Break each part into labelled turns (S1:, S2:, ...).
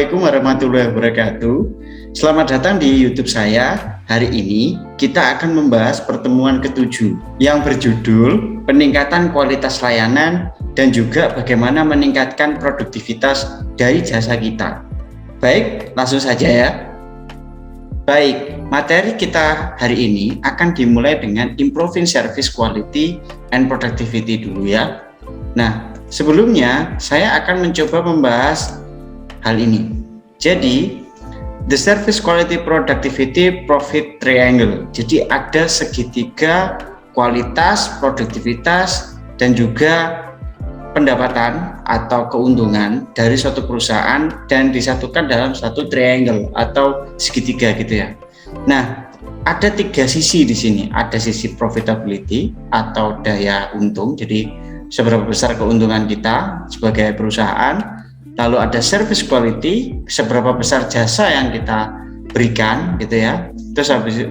S1: Assalamualaikum warahmatullahi wabarakatuh. Selamat datang di YouTube saya. Hari ini kita akan membahas pertemuan ke-7 yang berjudul peningkatan kualitas layanan dan juga bagaimana meningkatkan produktivitas dari jasa kita. Baik, langsung saja ya. Baik, materi kita hari ini akan dimulai dengan improving service quality and productivity dulu ya. Nah, sebelumnya saya akan mencoba membahas hal ini. Jadi, the service quality productivity profit triangle. Jadi ada segitiga kualitas, produktivitas, dan juga pendapatan atau keuntungan dari suatu perusahaan dan disatukan dalam satu triangle atau segitiga gitu ya. Nah, ada 3 sisi di sini. Ada sisi profitability atau daya untung. Jadi seberapa besar keuntungan kita sebagai perusahaan. Lalu ada service quality, seberapa besar jasa yang kita berikan gitu ya. Terus habis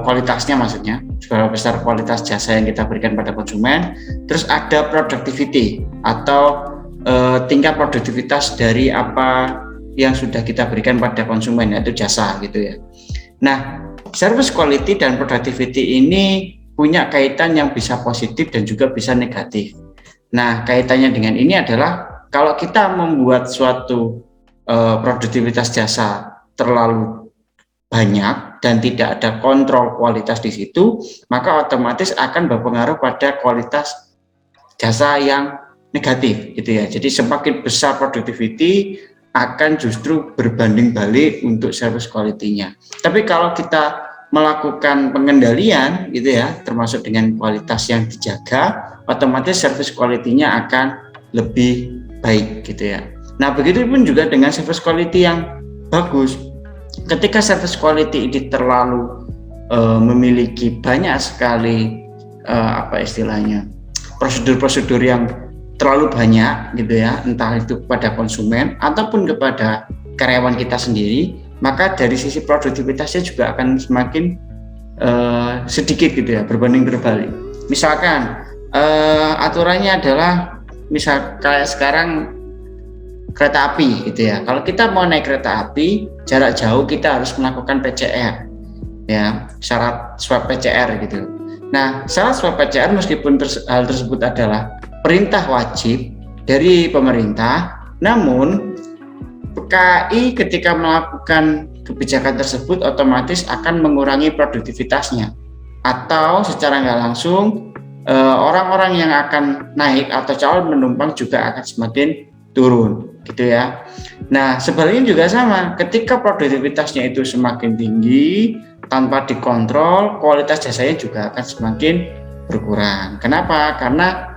S1: kualitasnya maksudnya, seberapa besar kualitas jasa yang kita berikan pada konsumen. Terus ada productivity atau tingkat produktivitas dari apa yang sudah kita berikan pada konsumen, yaitu jasa gitu ya. Nah, service quality dan productivity ini punya kaitan yang bisa positif dan juga bisa negatif. Nah, kaitannya dengan ini adalah kalau kita membuat suatu produktivitas jasa terlalu banyak dan tidak ada kontrol kualitas di situ, maka otomatis akan berpengaruh pada kualitas jasa yang negatif gitu ya. Jadi semakin besar productivity akan justru berbanding balik untuk service quality-nya. Tapi kalau kita melakukan pengendalian gitu ya, termasuk dengan kualitas yang dijaga, otomatis service quality-nya akan lebih baik gitu ya. Nah, begitu pun juga dengan service quality yang bagus. Ketika service quality ini terlalu memiliki banyak sekali prosedur-prosedur yang terlalu banyak gitu ya, entah itu kepada konsumen ataupun kepada karyawan kita sendiri, maka dari sisi produktivitasnya juga akan semakin sedikit gitu ya, berbanding terbalik. Misalkan aturannya adalah misal kayak sekarang kereta api gitu ya. Kalau kita mau naik kereta api jarak jauh, kita harus melakukan PCR ya, syarat swab PCR gitu. Nah, syarat swab PCR meskipun hal tersebut adalah perintah wajib dari pemerintah, namun KAI ketika melakukan kebijakan tersebut otomatis akan mengurangi produktivitasnya, atau secara nggak langsung orang-orang yang akan naik atau calon penumpang juga akan semakin turun gitu ya. Nah, sebaliknya juga sama, ketika produktivitasnya itu semakin tinggi tanpa dikontrol, kualitas jasanya juga akan semakin berkurang. Kenapa? Karena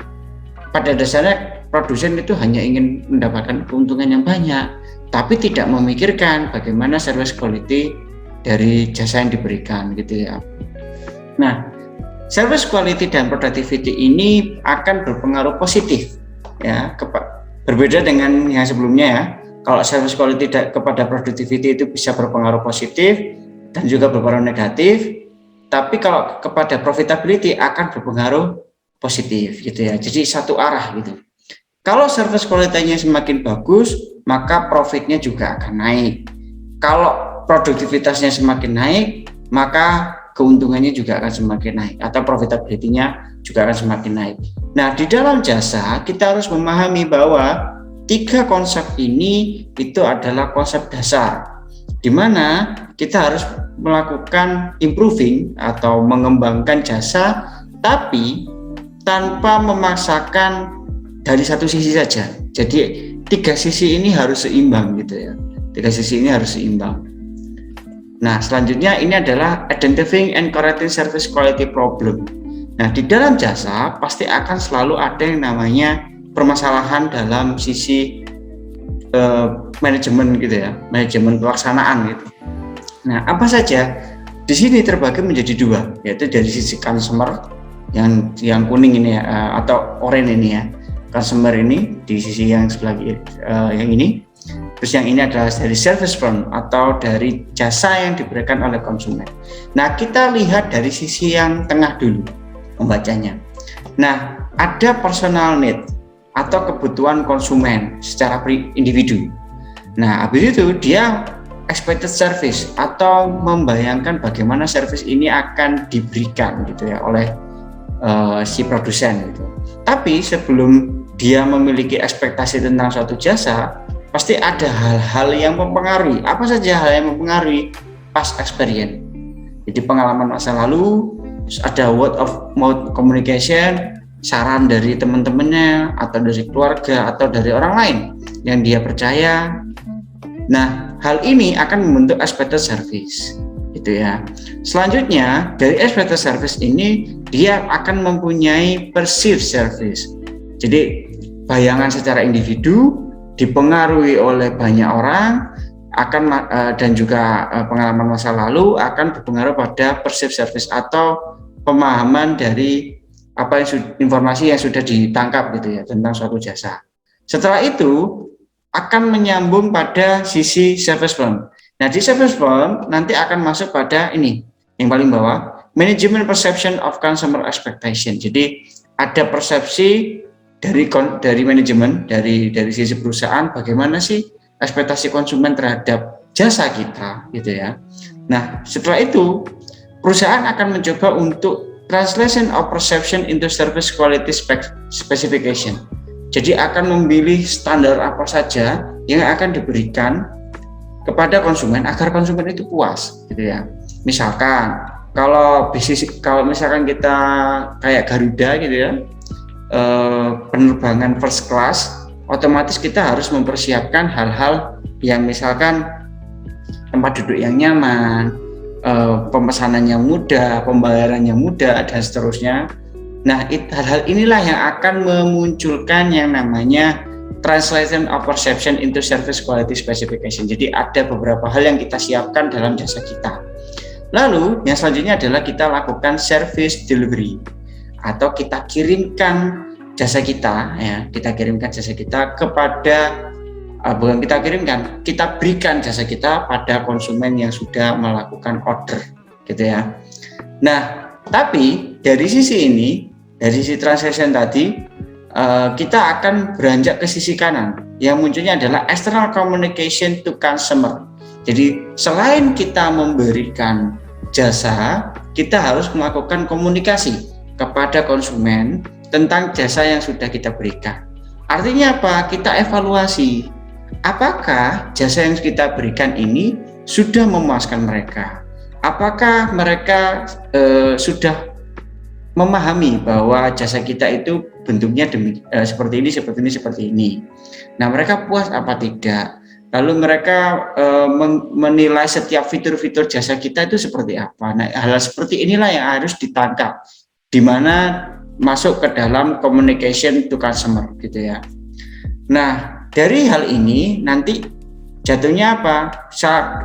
S1: pada dasarnya produsen itu hanya ingin mendapatkan keuntungan yang banyak, tapi tidak memikirkan bagaimana service quality dari jasa yang diberikan gitu ya. Nah, service quality dan productivity ini akan berpengaruh positif ya, berbeda dengan yang sebelumnya ya. Kalau service quality kepada productivity itu bisa berpengaruh positif dan juga berpengaruh negatif, tapi kalau kepada profitability akan berpengaruh positif gitu ya. Jadi satu arah gitu. Kalau service quality-nya semakin bagus, maka profitnya juga akan naik. Kalau produktivitasnya semakin naik, maka keuntungannya juga akan semakin naik atau profitability-nya juga akan semakin naik. Nah, di dalam jasa kita harus memahami bahwa 3 konsep ini itu adalah konsep dasar, di mana kita harus melakukan improving atau mengembangkan jasa, tapi tanpa memaksakan dari satu sisi saja. Jadi 3 sisi ini harus seimbang gitu ya. 3 sisi ini harus seimbang. Nah, selanjutnya ini adalah identifying and correcting service quality problem. Nah, di dalam jasa pasti akan selalu ada yang namanya permasalahan dalam sisi manajemen gitu ya, manajemen pelaksanaan gitu. Nah, apa saja? Di sini terbagi menjadi 2, yaitu dari sisi customer yang kuning ini ya, atau oranye ini ya. Customer ini di sisi yang sebelah yang ini. Terus yang ini adalah dari service front atau dari jasa yang diberikan oleh konsumen. Nah, kita lihat dari sisi yang tengah dulu membacanya. Nah, ada personal need atau kebutuhan konsumen secara individu. Nah, habis itu dia expected service atau membayangkan bagaimana service ini akan diberikan gitu ya oleh si produsen gitu. Tapi sebelum dia memiliki ekspektasi tentang suatu jasa, pasti ada hal-hal yang mempengaruhi. Apa saja hal yang mempengaruhi? Past experience. Jadi pengalaman masa lalu, ada word of mouth communication, saran dari teman-temannya atau dari keluarga atau dari orang lain yang dia percaya. Nah, hal ini akan membentuk expected service, gitu ya. Selanjutnya, dari expected service ini dia akan mempunyai perceived service. Jadi, bayangan secara individu dipengaruhi oleh banyak orang akan dan juga pengalaman masa lalu akan berpengaruh pada perceived service atau pemahaman dari apa yang informasi yang sudah ditangkap gitu ya tentang suatu jasa. Setelah itu akan menyambung pada sisi service firm. Nah, di service firm nanti akan masuk pada ini yang paling bawah, management perception of consumer expectation. Jadi ada persepsi dari manajemen dari sisi perusahaan bagaimana sih ekspektasi konsumen terhadap jasa kita gitu ya. Nah, setelah itu perusahaan akan mencoba untuk translation of perception into service quality specification. Jadi akan memilih standar apa saja yang akan diberikan kepada konsumen agar konsumen itu puas gitu ya. Misalkan kalau misalkan kita kayak Garuda gitu ya, penerbangan first class, otomatis kita harus mempersiapkan hal-hal yang misalkan tempat duduk yang nyaman, pemesanan yang mudah, pembayaran yang mudah dan seterusnya. Nah, hal-hal inilah yang akan memunculkan yang namanya translation of perception into service quality specification. Jadi ada beberapa hal yang kita siapkan dalam jasa kita. Lalu yang selanjutnya adalah kita lakukan service delivery atau kita kirimkan jasa kita ya, kita berikan jasa kita pada konsumen yang sudah melakukan order gitu ya. Nah, tapi dari sisi ini, dari sisi transaction tadi, kita akan beranjak ke sisi kanan. Yang munculnya adalah external communication to customer. Jadi selain kita memberikan jasa, kita harus melakukan komunikasi kepada konsumen tentang jasa yang sudah kita berikan. Artinya apa? Kita evaluasi. Apakah jasa yang kita berikan ini sudah memuaskan mereka? Apakah mereka sudah memahami bahwa jasa kita itu bentuknya seperti ini. Nah, mereka puas apa tidak? Lalu mereka menilai setiap fitur-fitur jasa kita itu seperti apa. Nah, hal seperti inilah yang harus ditangkap, di mana masuk ke dalam communication to customer gitu ya. Nah, dari hal ini nanti jatuhnya apa?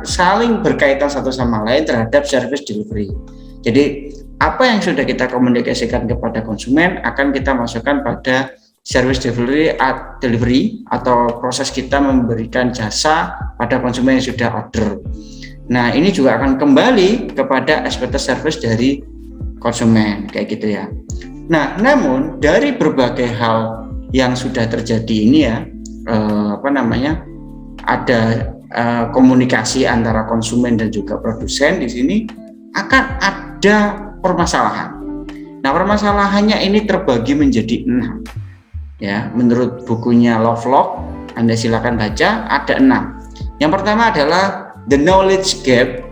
S1: Saling berkaitan satu sama lain terhadap service delivery. Jadi apa yang sudah kita komunikasikan kepada konsumen akan kita masukkan pada service delivery atau proses kita memberikan jasa pada konsumen yang sudah order. Nah, ini juga akan kembali kepada expected service dari konsumen kayak gitu ya. Nah, namun dari berbagai hal yang sudah terjadi ini ya, ada komunikasi antara konsumen dan juga produsen di sini akan ada permasalahan. Nah, permasalahannya ini terbagi menjadi 6. Ya, menurut bukunya Lovelock, Anda silakan baca, ada 6. Yang pertama adalah the knowledge gap,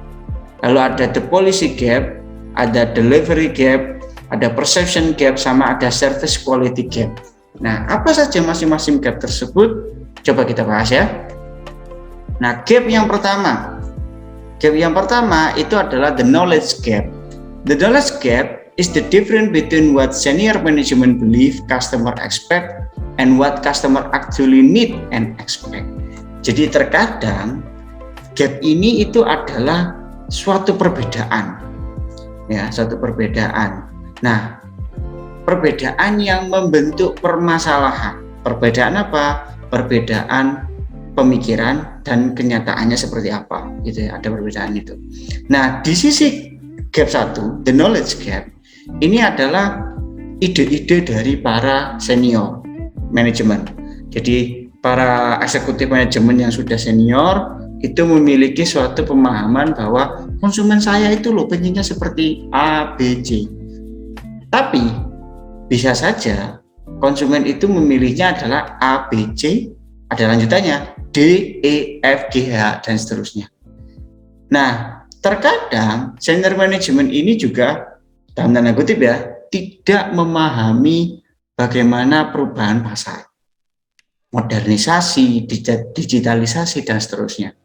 S1: lalu ada the policy gap, ada delivery gap, ada perception gap, sama ada service quality gap. Nah, apa saja masing-masing gap tersebut? Coba kita bahas ya. Nah, gap yang pertama itu adalah the knowledge gap. The knowledge gap is the difference between what senior management believe customer expect and what customer actually need and expect. Jadi terkadang gap ini itu adalah suatu perbedaan. Ya, suatu perbedaan. Nah, perbedaan yang membentuk permasalahan. Perbedaan apa? Perbedaan pemikiran dan kenyataannya seperti apa gitu ya, ada perbedaan itu. Nah, di sisi gap 1, the knowledge gap, ini adalah ide-ide dari para senior manajemen. Jadi para eksekutif manajemen yang sudah senior itu memiliki suatu pemahaman bahwa konsumen saya itu loh pengennya seperti A, B, C. Tapi bisa saja konsumen itu memilihnya adalah A, B, C, ada lanjutannya D, E, F, G, H, dan seterusnya. Nah, terkadang senior manajemen ini juga dalam tanda kutip ya, tidak memahami bagaimana perubahan pasar, modernisasi, digitalisasi, dan seterusnya.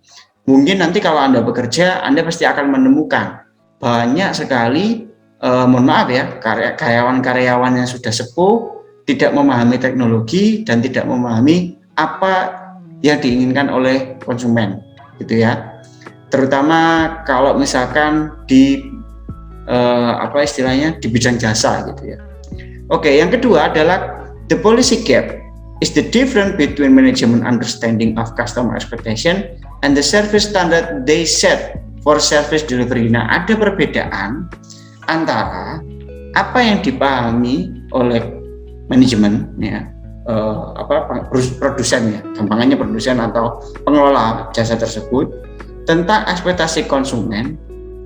S1: Mungkin nanti kalau Anda bekerja, Anda pasti akan menemukan banyak sekali, mohon maaf ya, karyawan-karyawan yang sudah sepuh, tidak memahami teknologi, dan tidak memahami apa yang diinginkan oleh konsumen, gitu ya. Terutama kalau misalkan di apa istilahnya di bidang jasa gitu ya. Oke, yang kedua adalah the policy gap is the difference between management understanding of customer expectation and the service standard they set for service delivery. Nah, ada perbedaan antara apa yang dipahami oleh manajemen ya, produsen ya, gampangannya produsen atau pengelola jasa tersebut tentang ekspektasi konsumen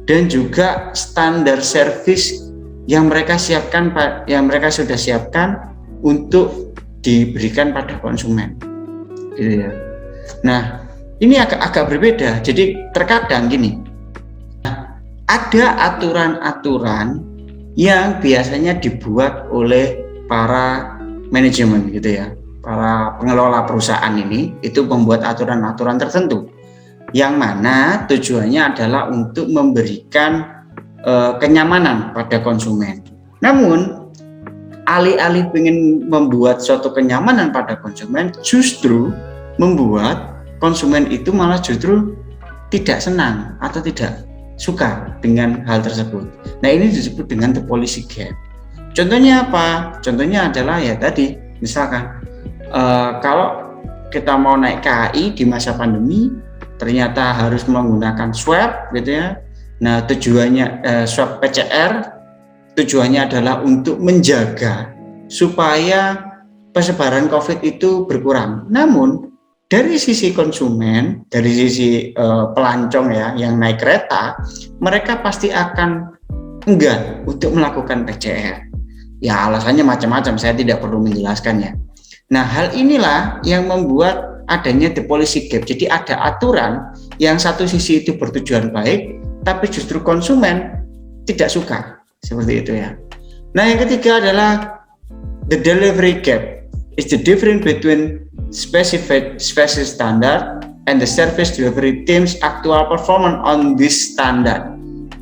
S1: dan juga standar service yang mereka siapkan, yang mereka sudah siapkan untuk diberikan pada konsumen, gitu ya. Nah, ini agak berbeda. Jadi terkadang gini, ada aturan-aturan yang biasanya dibuat oleh para manajemen, gitu ya, para pengelola perusahaan ini itu membuat aturan-aturan tertentu, yang mana tujuannya adalah untuk memberikan kenyamanan pada konsumen. Namun alih-alih ingin membuat suatu kenyamanan pada konsumen, justru membuat konsumen itu malah justru tidak senang atau tidak suka dengan hal tersebut. Nah, ini disebut dengan the policy gap. Contohnya apa? Contohnya adalah ya tadi, misalkan kalau kita mau naik KAI di masa pandemi, ternyata harus menggunakan swab, gitu ya. Nah, tujuannya swab PCR tujuannya adalah untuk menjaga supaya penyebaran COVID itu berkurang. Namun dari sisi konsumen, dari sisi pelancong ya yang naik kereta, mereka pasti akan enggan untuk melakukan PCR. Ya, alasannya macam-macam, saya tidak perlu menjelaskannya. Nah, hal inilah yang membuat adanya the policy gap. Jadi ada aturan yang satu sisi itu bertujuan baik, tapi justru konsumen tidak suka, seperti itu ya. Nah, yang ketiga adalah the delivery gap is the difference between specific standard and the service delivery team's actual performance on this standard.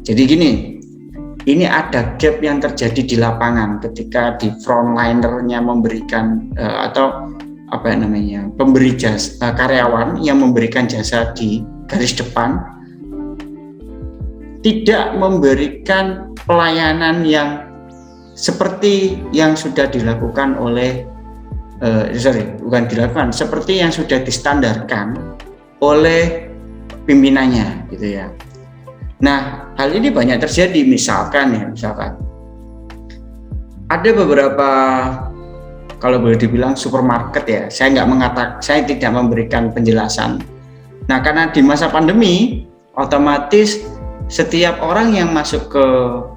S1: Jadi gini, ini ada gap yang terjadi di lapangan ketika di frontlinernya memberikan atau apa namanya, pemberi jasa, karyawan yang memberikan jasa di garis depan tidak memberikan pelayanan yang seperti yang sudah dilakukan oleh seperti yang sudah distandarkan oleh pimpinannya, gitu ya. Nah, hal ini banyak terjadi, misalkan ada beberapa, kalau boleh dibilang supermarket ya, saya tidak memberikan penjelasan. Nah, karena di masa pandemi otomatis setiap orang yang masuk ke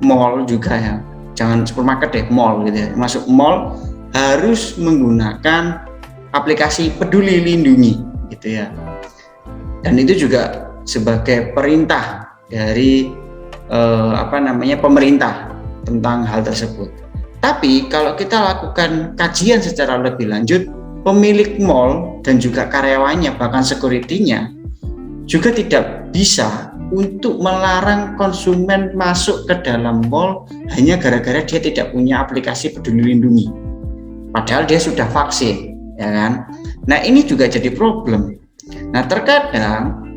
S1: mall juga ya, jangan supermarket deh, mall gitu ya, masuk mall harus menggunakan aplikasi Peduli Lindungi, gitu ya. Dan itu juga sebagai perintah dari pemerintah tentang hal tersebut. Tapi kalau kita lakukan kajian secara lebih lanjut, pemilik mall dan juga karyawannya, bahkan security-nya juga tidak bisa untuk melarang konsumen masuk ke dalam mall hanya gara-gara dia tidak punya aplikasi Peduli Lindungi, padahal dia sudah vaksin, ya kan? Nah, ini juga jadi problem. Nah, terkadang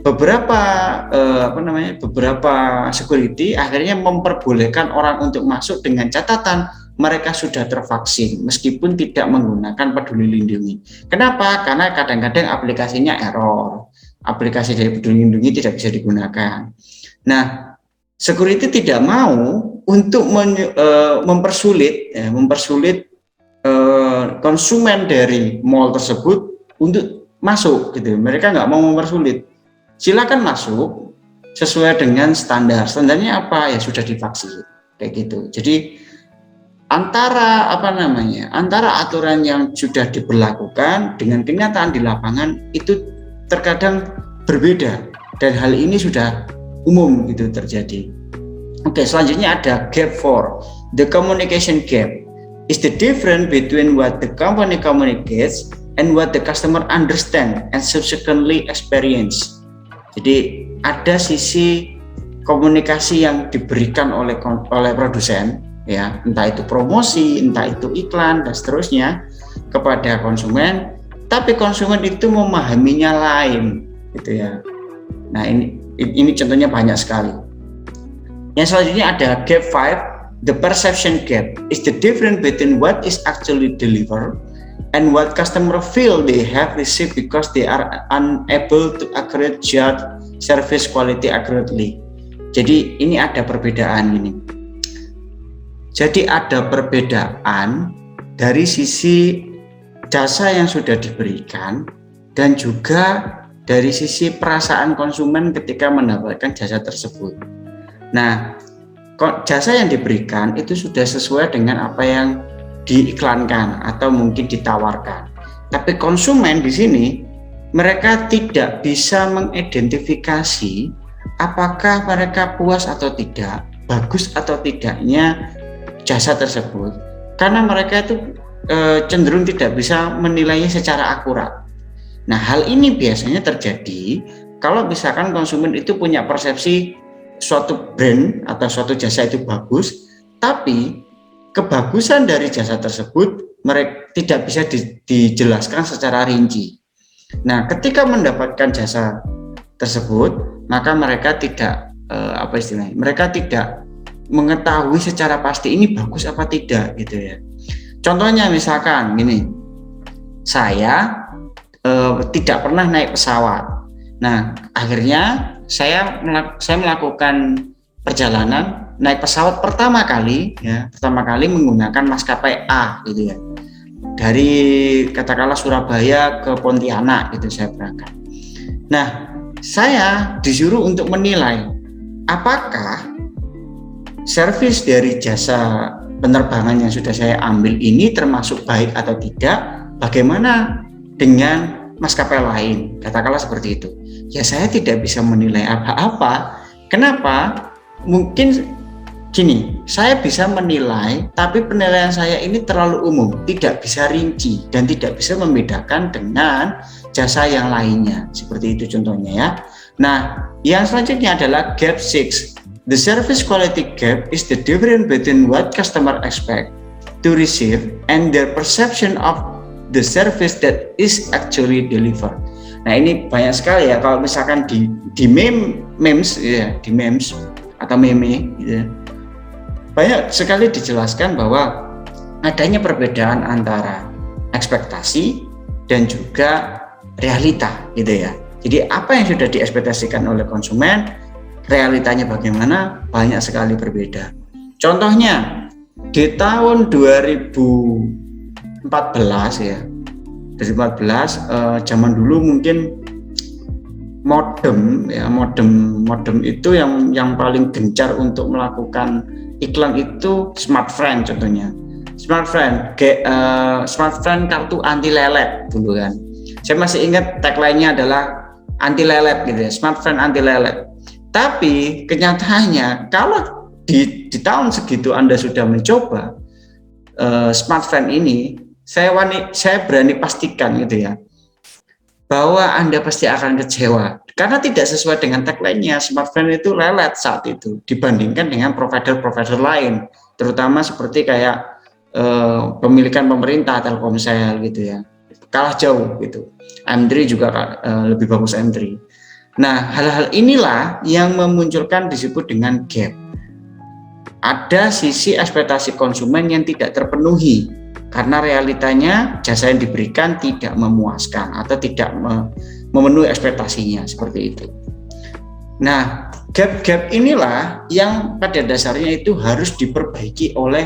S1: beberapa security akhirnya memperbolehkan orang untuk masuk dengan catatan mereka sudah tervaksin meskipun tidak menggunakan Peduli Lindungi. Kenapa? Karena kadang-kadang aplikasinya error. Aplikasi dari Peduli Lindungi tidak bisa digunakan. Nah, security tidak mau untuk mempersulit konsumen dari mall tersebut untuk masuk gitu. Mereka nggak mau mempersulit. Silakan masuk sesuai dengan standar. Standarnya apa? Ya sudah divaksin kayak gitu. Jadi antara antara aturan yang sudah diberlakukan dengan kenyataan di lapangan itu terkadang berbeda, dan hal ini sudah umum gitu terjadi. Oke, selanjutnya ada gap 4. The communication gap is the difference between what the company communicates and what the customer understand and subsequently experience. Jadi ada sisi komunikasi yang diberikan oleh produsen, ya, entah itu promosi, entah itu iklan dan seterusnya kepada konsumen, tapi konsumen itu memahaminya lain, gitu ya. Nah, ini contohnya banyak sekali. Yang selanjutnya ada gap 5. The perception gap is the difference between what is actually delivered and what customer feel they have received because they are unable to accurately judge service quality accurately. Jadi ini ada perbedaan ini. Jadi ada perbedaan dari sisi jasa yang sudah diberikan dan juga dari sisi perasaan konsumen ketika mendapatkan jasa tersebut. Nah, jasa yang diberikan itu sudah sesuai dengan apa yang diiklankan atau mungkin ditawarkan. Tapi konsumen di sini mereka tidak bisa mengidentifikasi apakah mereka puas atau tidak, bagus atau tidaknya jasa tersebut, karena mereka itu cenderung tidak bisa menilainya secara akurat. Nah, hal ini biasanya terjadi kalau misalkan konsumen itu punya persepsi suatu brand atau suatu jasa itu bagus, tapi kebagusan dari jasa tersebut mereka tidak bisa dijelaskan secara rinci. Nah, ketika mendapatkan jasa tersebut, maka mereka tidak mereka tidak mengetahui secara pasti ini bagus apa tidak, gitu ya. Contohnya misalkan gini, saya tidak pernah naik pesawat. Nah, akhirnya saya melakukan perjalanan naik pesawat pertama kali menggunakan maskapai A, gitu ya. Dari katakanlah Surabaya ke Pontianak gitu saya berangkat. Nah, saya disuruh untuk menilai apakah servis dari jasa penerbangan yang sudah saya ambil ini termasuk baik atau tidak, bagaimana dengan maskapai lain, katakanlah seperti itu. Ya, saya tidak bisa menilai apa-apa. Kenapa? Mungkin gini, saya bisa menilai, tapi penilaian saya ini terlalu umum, tidak bisa rinci dan tidak bisa membedakan dengan jasa yang lainnya. Seperti itu contohnya ya. Nah, yang selanjutnya adalah gap 6. The service quality gap is the difference between what customer expect to receive and their perception of the service that is actually delivered. Nah, ini banyak sekali ya, kalau misalkan di memes atau meme gitu ya, banyak sekali dijelaskan bahwa adanya perbedaan antara ekspektasi dan juga realita, gitu ya. Jadi apa yang sudah diekspektasikan oleh konsumen, realitanya bagaimana, banyak sekali berbeda. Contohnya di tahun 2014 ya, 2014 zaman dulu mungkin modem itu yang paling gencar untuk melakukan iklan itu Smartfren contohnya. Smartfren kartu anti lelet dulu kan. Saya masih ingat tagline-nya adalah anti lelet gitu ya, Smartfren anti lelet. Tapi kenyataannya kalau di tahun segitu Anda sudah mencoba Smartfren ini, saya berani pastikan gitu ya, bahwa Anda pasti akan kecewa karena tidak sesuai dengan tagline-nya. Smartfren itu lelet saat itu dibandingkan dengan provider-provider lain, terutama seperti kayak pemilikan pemerintah, Telkomsel gitu ya, kalah jauh gitu. M3 juga lebih bagus M3. Nah, hal-hal inilah yang memunculkan disebut dengan gap. Ada sisi ekspektasi konsumen yang tidak terpenuhi karena realitanya jasa yang diberikan tidak memuaskan atau tidak memenuhi ekspektasinya, seperti itu. Nah, gap-gap inilah yang pada dasarnya itu harus diperbaiki oleh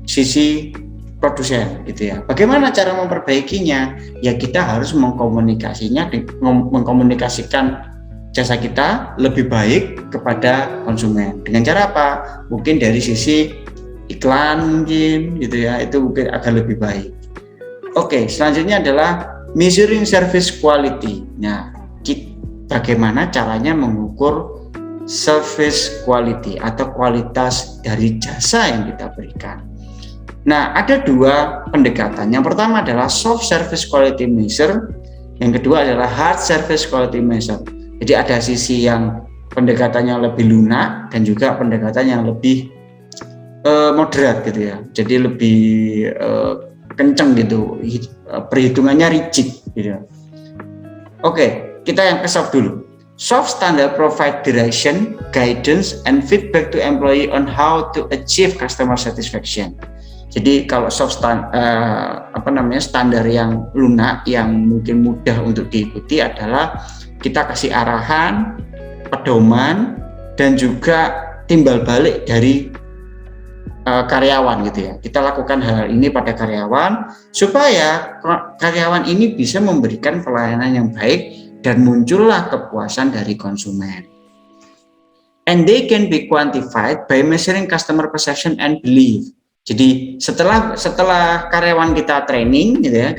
S1: sisi produsen gitu ya. Bagaimana cara memperbaikinya? Ya kita harus mengkomunikasikan jasa kita lebih baik kepada konsumen. Dengan cara apa? Mungkin dari sisi iklan mungkin gitu ya, itu mungkin agar lebih baik. Oke, selanjutnya adalah measuring service quality. Nah, bagaimana caranya mengukur service quality atau kualitas dari jasa yang kita berikan. Nah, ada dua pendekatan. Yang pertama adalah soft service quality measure, yang kedua adalah hard service quality measure. Jadi ada sisi yang pendekatannya lebih lunak dan juga pendekatan yang lebih moderat gitu ya. Jadi lebih kenceng gitu, perhitungannya rigid gitu. Oke, kita yang ke soft dulu. Soft standard provide direction, guidance, and feedback to employee on how to achieve customer satisfaction. Jadi kalau soft standar yang lunak, yang mungkin mudah untuk diikuti adalah kita kasih arahan, pedoman, dan juga timbal balik dari karyawan gitu ya. Kita lakukan hal ini pada karyawan supaya karyawan ini bisa memberikan pelayanan yang baik dan muncullah kepuasan dari konsumen. And they can be quantified by measuring customer perception and belief. Jadi setelah karyawan kita training gitu ya,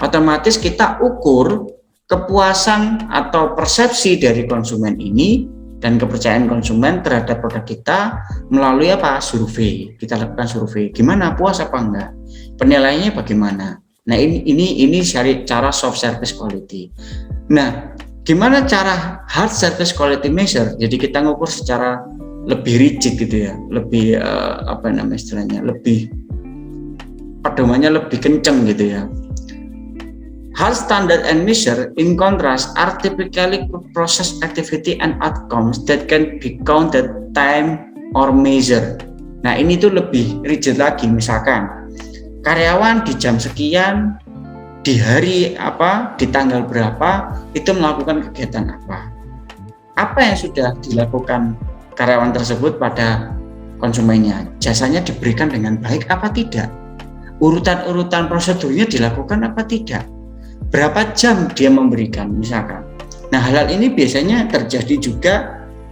S1: otomatis kita ukur kepuasan atau persepsi dari konsumen ini dan kepercayaan konsumen terhadap produk kita melalui apa? Survei. Kita lakukan survei. Gimana, puas apa enggak? Penilaiannya bagaimana? Nah, ini cara soft service quality. Nah, gimana cara hard service quality measure? Jadi kita ngukur secara lebih rigid gitu ya, lebih lebih pedomannya lebih kenceng gitu ya. Hard standard and measure in contrast are typically process activity and outcomes that can be counted, time or measure. Nah, ini tuh lebih rigid lagi. Misalkan karyawan di jam sekian, di hari apa, di tanggal berapa itu melakukan kegiatan apa yang sudah dilakukan karyawan tersebut pada konsumennya, jasanya diberikan dengan baik apa tidak, urutan prosedurnya dilakukan apa tidak, berapa jam dia memberikan misalkan. Nah, hal ini biasanya terjadi juga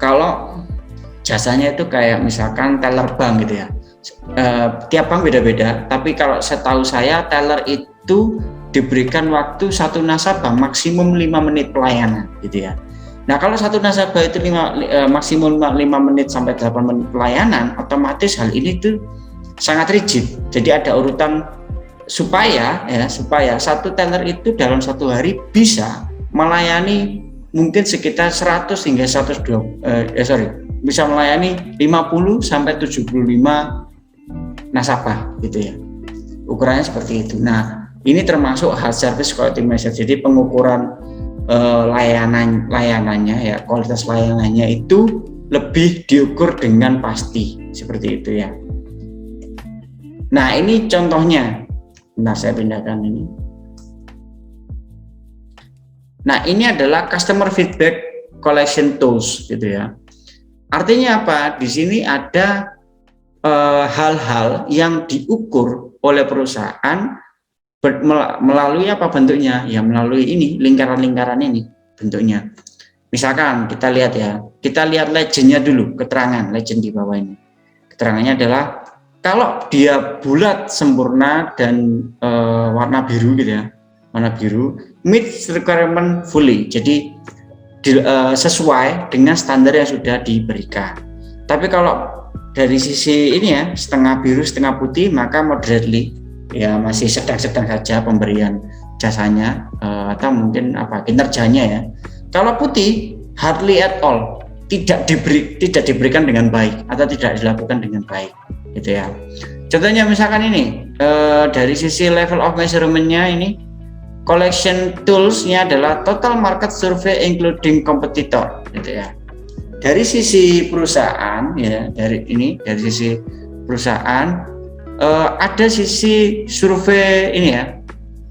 S1: kalau jasanya itu kayak misalkan teller bank gitu ya. Tiap bank beda-beda, tapi kalau setahu saya teller itu diberikan waktu satu nasabah maksimum 5 menit pelayanan gitu ya. Nah, kalau satu nasabah itu maksimum 5 menit sampai 8 menit pelayanan, otomatis hal ini tuh sangat rigid. Jadi ada urutan supaya satu teller itu dalam satu hari bisa melayani mungkin sekitar 100 hingga 120 bisa melayani 50 sampai 75 nasabah gitu ya. Ukurannya seperti itu. Nah, ini termasuk hard service quality measure. Jadi pengukuran layanannya ya, kualitas layanannya itu lebih diukur dengan pasti seperti itu ya. Nah, ini contohnya. Bentar, saya pindahkan ini. Nah, ini adalah customer feedback collection tools gitu ya. Artinya apa? Di sini ada hal-hal yang diukur oleh perusahaan melalui apa bentuknya? Ya melalui ini, lingkaran-lingkaran ini bentuknya. Misalkan kita lihat legendnya dulu, keterangan legend di bawah ini. Keterangannya adalah kalau dia bulat, sempurna dan warna biru gitu ya, warna biru, meets requirement fully. Jadi sesuai dengan standar yang sudah diberikan. Tapi kalau dari sisi ini ya, setengah biru, setengah putih, maka moderately ya masih sedang-sedang saja pemberian jasanya atau mungkin kinerjanya ya. Kalau putih hardly at all, tidak diberikan dengan baik atau tidak dilakukan dengan baik gitu ya. Contohnya misalkan ini dari sisi level of measurement-nya ini collection tools-nya adalah total market survey including competitor gitu ya. Dari sisi perusahaan ya, dari sisi perusahaan ada sisi survei ini ya,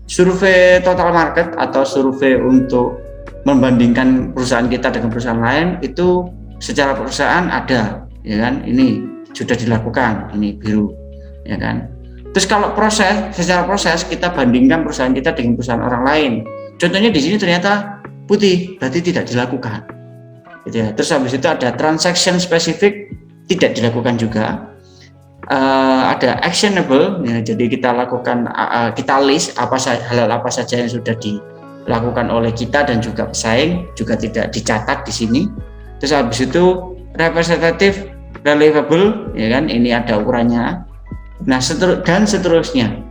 S1: survei total market atau survei untuk membandingkan perusahaan kita dengan perusahaan lain itu secara perusahaan ada ya kan, ini sudah dilakukan, ini biru ya kan. Terus kalau secara proses kita bandingkan perusahaan kita dengan perusahaan orang lain. Contohnya di sini ternyata putih, berarti tidak dilakukan. Gitu ya. Terus habis itu ada transaction spesifik, tidak dilakukan juga. Ada actionable, ya, jadi kita lakukan, kita list hal apa saja yang sudah dilakukan oleh kita dan juga pesaing, juga tidak dicatat di sini. Terus habis itu representative, reliable, ya kan, ini ada ukurannya. Nah, dan seterusnya.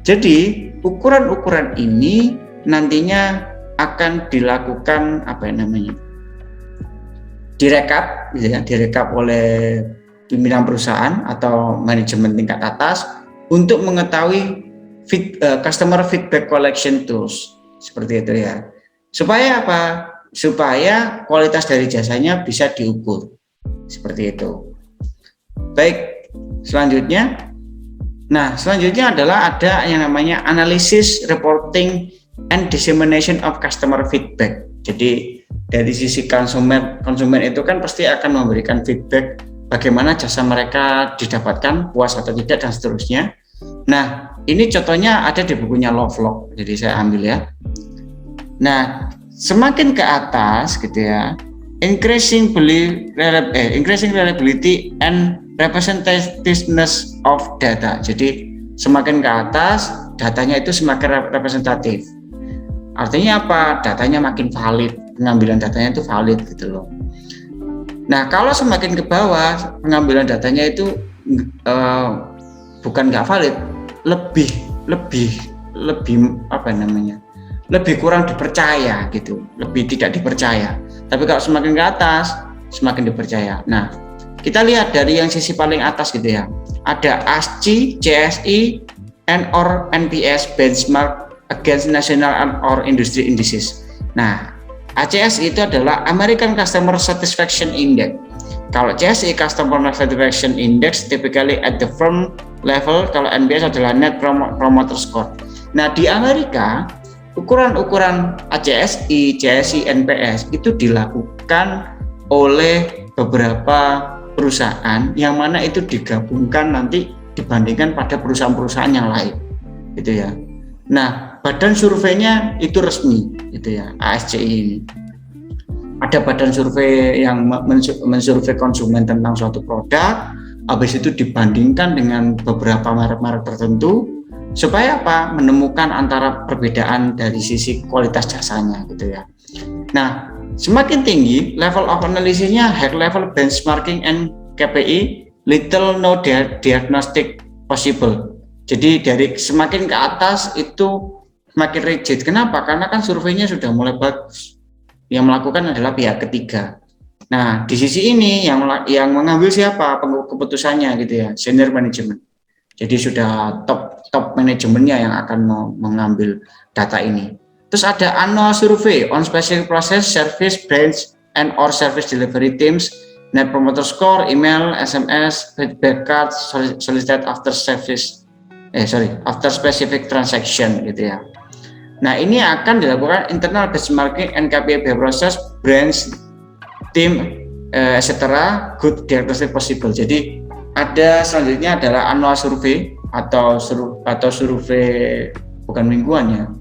S1: Jadi ukuran-ukuran ini nantinya akan dilakukan direkap oleh pimpinan perusahaan atau manajemen tingkat atas untuk mengetahui customer feedback collection tools seperti itu ya. Supaya apa? Supaya kualitas dari jasanya bisa diukur seperti itu. Baik, selanjutnya. Nah, selanjutnya adalah ada yang namanya analysis, reporting, and dissemination of customer feedback. Jadi dari sisi konsumen itu kan pasti akan memberikan feedback bagaimana jasa mereka didapatkan, puas atau tidak, dan seterusnya. Nah, ini contohnya ada di bukunya Lovelock, jadi saya ambil ya. Nah, semakin ke atas gitu ya, increasing reliability and representativeness of data. Jadi semakin ke atas, datanya itu semakin representatif. Artinya apa? Datanya makin valid, pengambilan datanya itu valid gitu loh. Nah, kalau semakin ke bawah, pengambilan datanya itu bukan nggak valid, lebih kurang dipercaya gitu, lebih tidak dipercaya. Tapi kalau semakin ke atas, semakin dipercaya. Nah, kita lihat dari yang sisi paling atas gitu ya. Ada ASCII, CSI, and/or NPS benchmark against national and/or industry indices. Nah, ACSI itu adalah American Customer Satisfaction Index. Kalau CSI Customer Satisfaction Index typically at the firm level, kalau NPS adalah Net Promoter Score. Nah, di Amerika ukuran-ukuran ACSI, CSI, NPS itu dilakukan oleh beberapa perusahaan yang mana itu digabungkan nanti dibandingkan pada perusahaan-perusahaan yang lain, gitu ya. Nah, badan surveinya itu resmi, gitu ya, ASCI ini. Ada badan survei yang mensurvei konsumen tentang suatu produk, habis itu dibandingkan dengan beberapa merek-merek tertentu, supaya apa? Menemukan antara perbedaan dari sisi kualitas jasanya, gitu ya. Nah, semakin tinggi level of analysisnya, high level benchmarking and KPI, little no diagnostic possible. Jadi dari semakin ke atas itu makin rigid. Kenapa? Karena kan surveinya sudah mulai bagus. Yang melakukan adalah pihak ketiga. Nah, di sisi ini yang mengambil siapa keputusannya gitu ya, senior management. Jadi sudah top manajemennya yang akan mengambil data ini. Terus ada annual survey on specific process, service, branch, and or service delivery teams, Net Promoter Score, email, SMS, feedback card, solicited after specific transaction gitu ya. Nah, ini akan dilakukan internal benchmarking and KPI process, branch, team, etc. Good diagnostic possible. Jadi ada selanjutnya adalah annual survey atau survei bukan mingguan ya,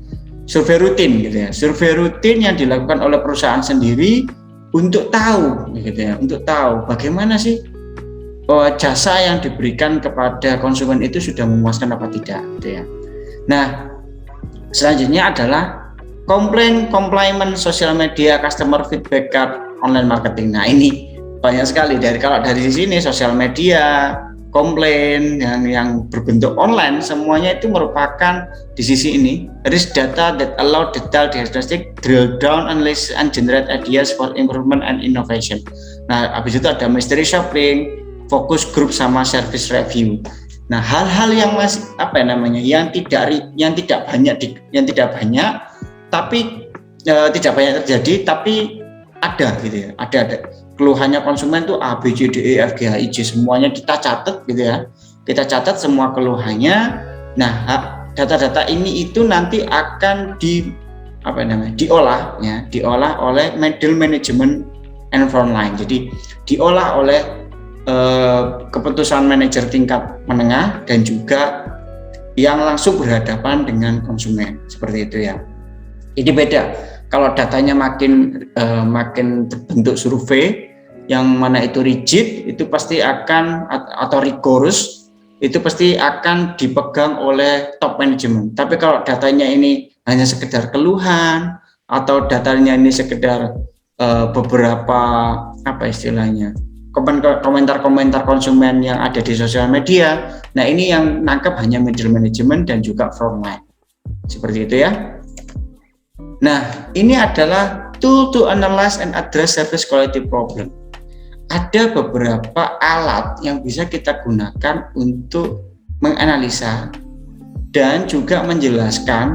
S1: survei rutin gitu ya. Survei rutin yang dilakukan oleh perusahaan sendiri untuk tahu gitu ya, untuk tahu bagaimana sih jasa yang diberikan kepada konsumen itu sudah memuaskan apa tidak gitu ya. Nah, selanjutnya adalah compliance social media customer feedback card online marketing. Nah, ini banyak sekali kalau dari sini sosial media, komplain yang berbentuk online, semuanya itu merupakan di sisi ini risk data that allow detailed diagnostic, drill down, analysis and generate ideas for improvement and innovation. Nah, habis itu ada mystery shopping, focus group sama service review. Nah, hal-hal yang masih yang tidak banyak terjadi tapi ada gitu ya. Ada keluhannya konsumen tuh A, B, C, D, E, F, G, H, I, J, semuanya kita catat gitu ya. Kita catat semua keluhannya. Nah, data-data ini itu nanti akan diolah oleh middle management and frontline. Jadi diolah oleh keputusan manajer tingkat menengah dan juga yang langsung berhadapan dengan konsumen, seperti itu ya. Ini beda. Kalau datanya makin terbentuk survei yang mana itu rigid, itu pasti akan, atau rigorous, itu pasti akan dipegang oleh top management. Tapi kalau datanya ini hanya sekedar keluhan atau datanya ini sekedar beberapa apa istilahnya komentar-komentar konsumen yang ada di sosial media, nah ini yang nangkep hanya middle management dan juga frontline, seperti itu ya. Nah, ini adalah tool to analyze and address service quality problem. Ada beberapa alat yang bisa kita gunakan untuk menganalisa dan juga menjelaskan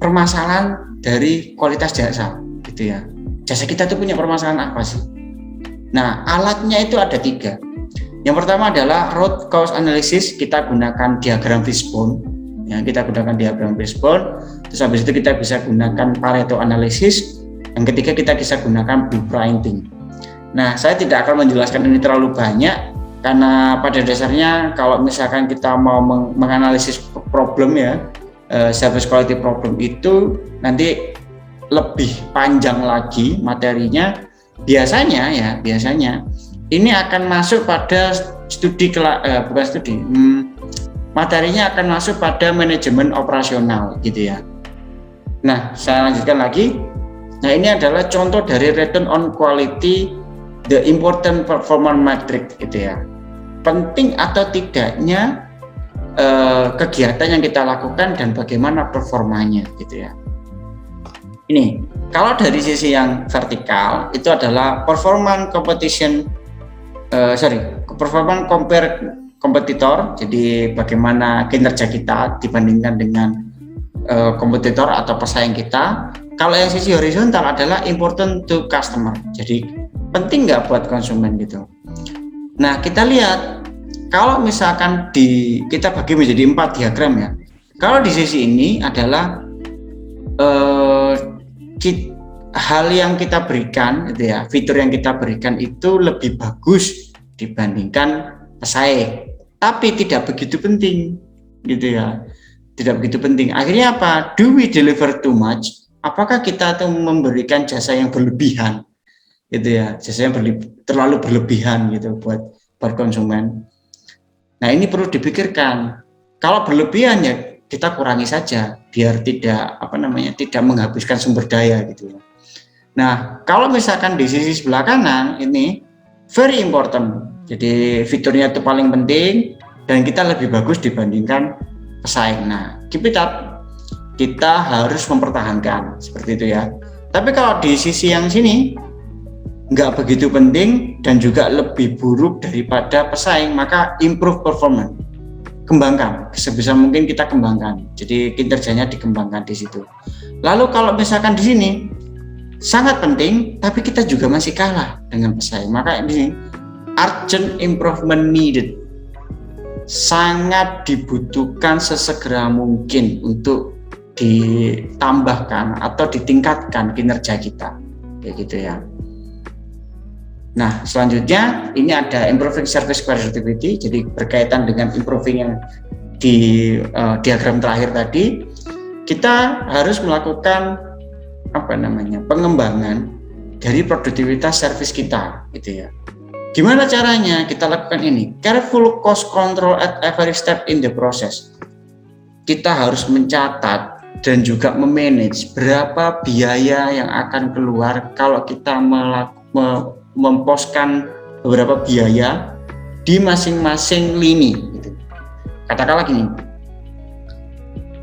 S1: permasalahan dari kualitas jasa, gitu ya. Jasa kita tuh punya permasalahan apa sih? Nah, alatnya itu ada 3. Yang pertama adalah root cause analysis, kita gunakan diagram fishbone. Ya, kita gunakan diagram fishbone. Terus habis itu kita bisa gunakan Pareto analysis. Yang ketiga kita bisa gunakan blueprinting. Nah, saya tidak akan menjelaskan ini terlalu banyak karena pada dasarnya kalau misalkan kita mau menganalisis problem ya, service quality problem itu nanti lebih panjang lagi materinya. Biasanya ini akan masuk pada materinya akan masuk pada manajemen operasional gitu ya. Nah, saya lanjutkan lagi. Nah, ini adalah contoh dari return on quality, the important performance metric gitu ya. Penting atau tidaknya kegiatan yang kita lakukan dan bagaimana performanya gitu ya. Ini kalau dari sisi yang vertikal itu adalah performance compare kompetitor. Jadi bagaimana kinerja kita dibandingkan dengan kompetitor atau pesaing kita. Kalau yang sisi horizontal adalah important to customer. Jadi penting nggak buat konsumen gitu. Nah, kita lihat kalau misalkan kita bagi menjadi 4 diagram ya. Kalau di sisi ini adalah hal yang kita berikan gitu ya, fitur yang kita berikan itu lebih bagus dibandingkan pesaing, tapi tidak begitu penting gitu ya, tidak begitu penting. Akhirnya apa? Do we deliver too much? Apakah kita tuh memberikan jasa yang berlebihan gitu ya, jasa yang terlalu berlebihan gitu buat konsumen. Nah, ini perlu dipikirkan. Kalau berlebihan ya kita kurangi saja biar tidak tidak menghabiskan sumber daya gitu. Nah, kalau misalkan di sisi sebelah kanan ini very important. Jadi fiturnya itu paling penting dan kita lebih bagus dibandingkan pesaing. Nah, keep it up. Kita harus mempertahankan seperti itu ya. Tapi kalau di sisi yang sini nggak begitu penting dan juga lebih buruk daripada pesaing, maka improve performance. Kembangkan, sebisa mungkin kita kembangkan. Jadi kinerjanya dikembangkan di situ. Lalu kalau misalkan di sini sangat penting, tapi kita juga masih kalah dengan pesaing, maka ini urgent improvement needed. Sangat dibutuhkan sesegera mungkin untuk ditambahkan atau ditingkatkan kinerja kita, kayak gitu ya. Nah, selanjutnya ini ada improving service productivity. Jadi berkaitan dengan improving yang di diagram terakhir tadi, kita harus melakukan pengembangan dari produktivitas service kita, gitu ya. Gimana caranya kita lakukan ini? Careful cost control at every step in the process. Kita harus mencatat dan juga memanage berapa biaya yang akan keluar kalau kita memposkan beberapa biaya di masing-masing lini gitu. Katakanlah gini,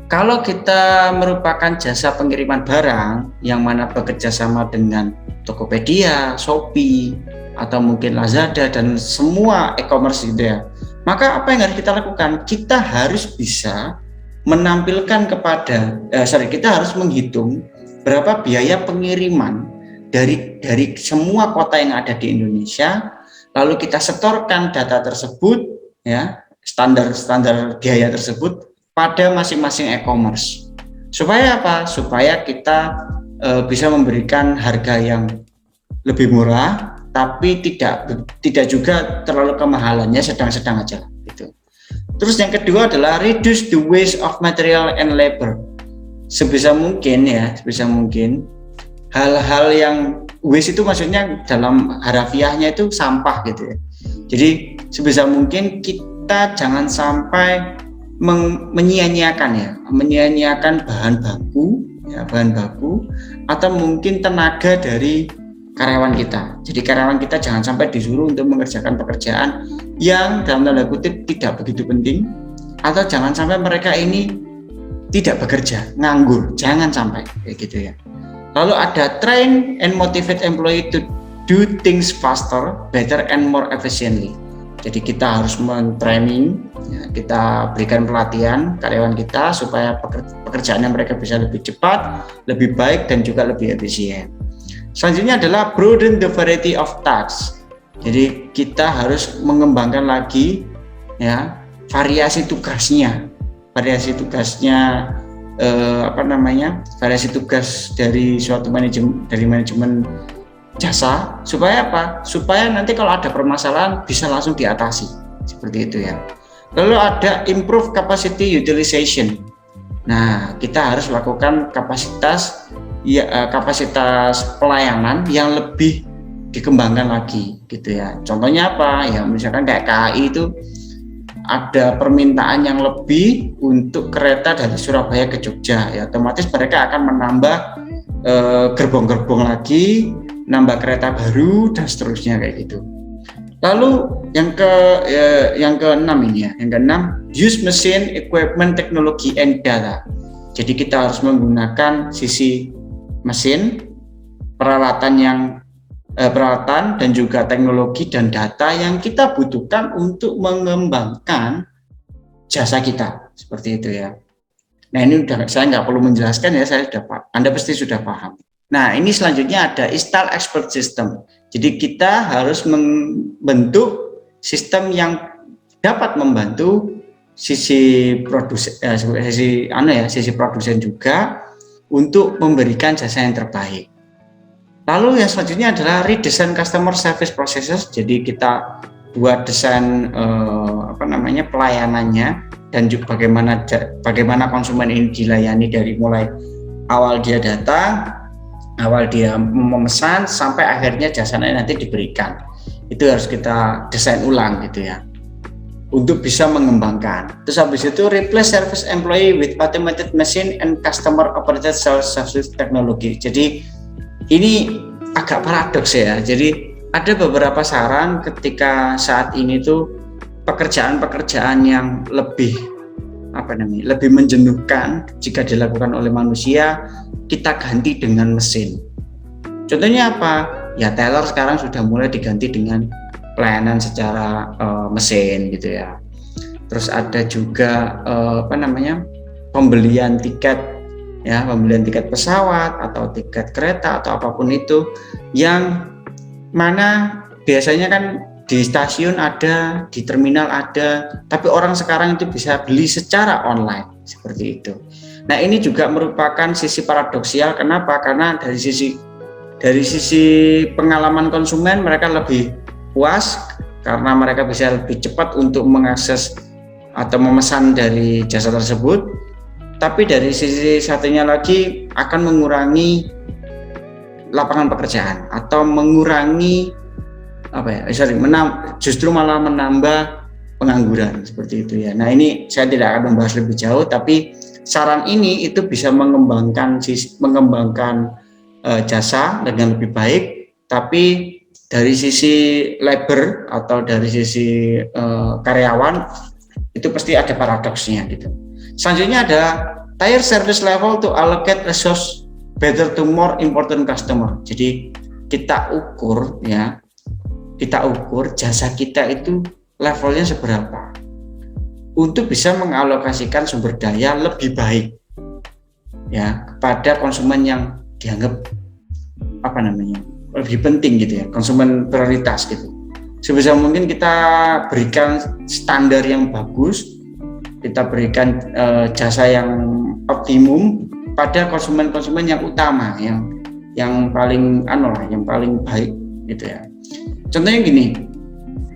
S1: kalau kita merupakan jasa pengiriman barang yang mana bekerja sama dengan Tokopedia, Shopee, atau mungkin Lazada dan semua e-commerce gitu ya, maka apa yang harus kita lakukan? Kita harus bisa menampilkan kita harus menghitung berapa biaya pengiriman dari semua kota yang ada di Indonesia, lalu kita setorkan data tersebut ya, standar biaya tersebut pada masing-masing e-commerce. Supaya apa? Supaya kita bisa memberikan harga yang lebih murah, tapi tidak juga terlalu kemahalannya, sedang-sedang aja gitu. Terus yang kedua adalah reduce the waste of material and labor. Sebisa mungkin hal-hal yang waste itu maksudnya dalam harafiahnya itu sampah gitu ya. Jadi sebisa mungkin kita jangan sampai menyia-nyiakan bahan baku atau mungkin tenaga dari karyawan kita. Jadi karyawan kita jangan sampai disuruh untuk mengerjakan pekerjaan yang dalam tanda kutip tidak begitu penting, atau jangan sampai mereka ini tidak bekerja, nganggur, jangan sampai kayak gitu ya. Lalu ada train and motivate employee to do things faster, better and more efficiently. Jadi kita harus men-training, ya, kita berikan pelatihan karyawan kita supaya pekerjaannya mereka bisa lebih cepat, lebih baik dan juga lebih efisien. Selanjutnya adalah broaden the variety of tasks. Jadi kita harus mengembangkan lagi ya variasi tugasnya variasi tugas dari suatu manajemen jasa, supaya apa? Supaya nanti kalau ada permasalahan bisa langsung diatasi, seperti itu ya. Lalu ada improve capacity utilization. Nah, kita harus lakukan kapasitas pelayanan yang lebih dikembangkan lagi gitu ya. Contohnya apa? Ya misalkan kayak KAI itu ada permintaan yang lebih untuk kereta dari Surabaya ke Jogja, ya otomatis mereka akan menambah gerbong-gerbong lagi, nambah kereta baru dan seterusnya kayak gitu. Lalu yang keenam ini ya, yang keenam, use machine, equipment, technology and data. Jadi kita harus menggunakan sisi mesin, peralatan dan juga teknologi dan data yang kita butuhkan untuk mengembangkan jasa kita, seperti itu ya. Nah ini saya nggak perlu menjelaskan ya, Anda pasti sudah paham. Nah ini selanjutnya ada install expert system. Jadi kita harus membentuk sistem yang dapat membantu sisi produsen juga untuk memberikan jasa yang terbaik. Lalu yang selanjutnya adalah redesign customer service processes. Jadi kita buat desain pelayanannya dan juga bagaimana konsumen ini dilayani dari mulai awal dia datang, awal dia memesan sampai akhirnya jasanya nanti diberikan. Itu harus kita desain ulang gitu ya, untuk bisa mengembangkan. Terus habis itu replace service employee with automated machine and customer operated self-service technology. Jadi ini agak paradoks ya. Jadi ada beberapa saran ketika saat ini tuh pekerjaan-pekerjaan yang lebih menjenuhkan jika dilakukan oleh manusia, kita ganti dengan mesin. Contohnya apa? Ya teller sekarang sudah mulai diganti dengan pelayanan secara mesin gitu ya. Terus ada juga pembelian tiket pesawat atau tiket kereta atau apapun itu, yang mana biasanya kan di stasiun ada, di terminal ada, tapi orang sekarang itu bisa beli secara online, seperti itu. Nah ini juga merupakan sisi paradoksial. Kenapa? Karena dari sisi pengalaman konsumen mereka lebih puas karena mereka bisa lebih cepat untuk mengakses atau memesan dari jasa tersebut. Tapi dari sisi satunya lagi akan mengurangi lapangan pekerjaan atau mengurangi justru malah menambah pengangguran, seperti itu ya. Nah ini saya tidak akan membahas lebih jauh, tapi saran ini itu bisa mengembangkan jasa dengan lebih baik, tapi dari sisi labor atau dari sisi karyawan itu pasti ada paradoksnya gitu. Selanjutnya ada tier service level to allocate resource better to more important customer. Jadi kita ukur jasa kita itu levelnya seberapa untuk bisa mengalokasikan sumber daya lebih baik ya kepada konsumen yang dianggap lebih penting gitu ya, konsumen prioritas gitu. Sebisa mungkin kita berikan standar yang bagus, kita berikan jasa yang optimum pada konsumen-konsumen yang utama, yang paling baik gitu ya. Contohnya gini,